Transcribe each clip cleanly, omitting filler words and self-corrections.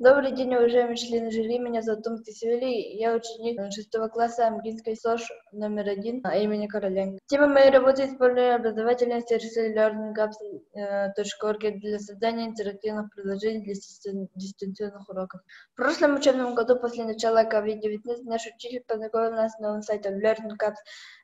Добрый день, уважаемые члены жюри. Меня зовут Том Кисевели. Я ученик 6 класса английской СОЖ номер 1 имени Короленко. Тема моей работы — использование образовательной сервиса learningapps.org для создания интерактивных приложений для дистанционных уроков. В прошлом учебном году, после начала COVID-19, наш учитель познакомил нас с новым сайтом Learning Apps.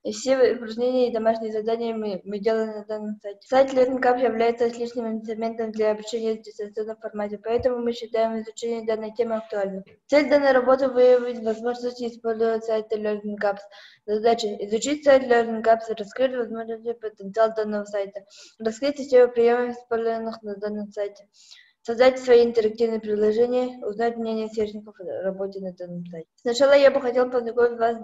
И все упражнения и домашние задания мы делаем на данном сайте. Сайт Learning Apps является отличным инструментом для обучения в дистанционном формате, поэтому мы считаем изучение данной темы актуальным. Цель данной работы — выявить возможности использовать сайт Learning Apps. Задача — изучить сайт Learning Apps, раскрыть возможности и потенциал данного сайта, раскрыть систему приемов, использованных на данном сайте, создать свои интерактивные приложения, узнать мнение сверстников о работе на данном сайте. Сначала я бы хотел познакомить вас с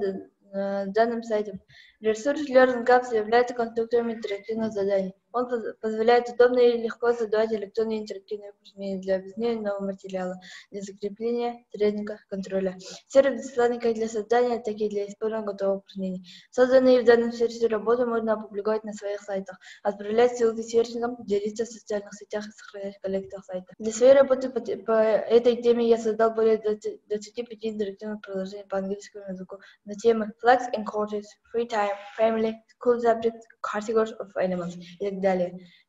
данным сайтом. Ресурс Learning Apps является конструктором интерактивных заданий. Он позволяет удобно и легко создавать электронные интерактивные упражнения для объяснения нового материала, для закрепления, тренинга, контроля. Сервис бесплатный как для создания, так и для использования готовых упражнений. Созданные в данном сервисе работы можно опубликовать на своих сайтах, отправлять ссылки сверстникам, делиться в социальных сетях и сохранять в коллекциях сайта. Для своей работы по этой теме я создал более 25 интерактивных приложений по английскому языку на темы flags and courses, free time, family, school subjects, categories of animals и так далее.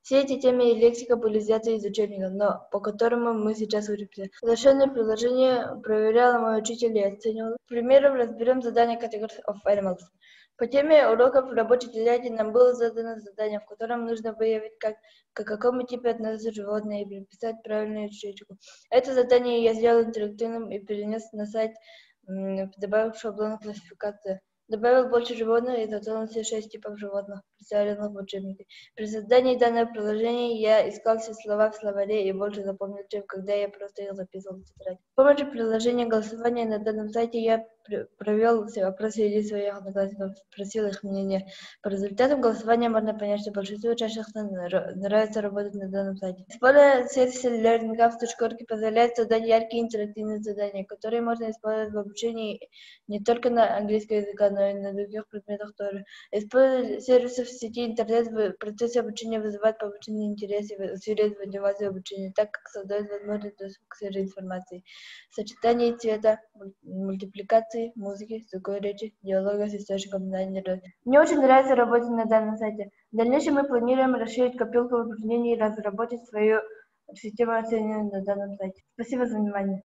Все эти темы и лексика были взяты из учебника, но по которому мы сейчас учимся. Завершенное приложение проверяла мой учитель и оценивал. К примеру, разберем задание categories of animals. По теме уроков в рабочей тетради нам было задано задание, в котором нужно выявить, к какому типу относятся животные, и приписать правильную ячейку. Это задание я сделал интерактивным и перенес на сайт, добавив шаблон классификации. Добавил больше животных и затронул все 6 типов животных, представленных в учебнике. При создании данного приложения я искал все слова в словаре и больше запомнил, чем когда я просто их записывал в тетрадь. С помощью приложения голосования на данном сайте я провел опрос среди своих одноклассников, спросил их мнение. По результатам голосования можно понять, что большинству учащихся нравится работать на данном сайте. Использование сервиса learningapps.org позволяет создать яркие интерактивные задания, которые можно использовать в обучении не только на английском языке, но и на других предметах тоже. Использование сервисов в сети интернет в процессе обучения вызывает повышенный интерес и усиливает мотивацию обучения, так как создает возможность доступа к свежей информации. Сочетание цвета, мультипликации, музыки, звуковой речи, диалога с источником знаний. Мне очень нравится работать на данном сайте. В дальнейшем мы планируем расширить копилку упражнений и разработать свою систему оценивания на данном сайте. Спасибо за внимание.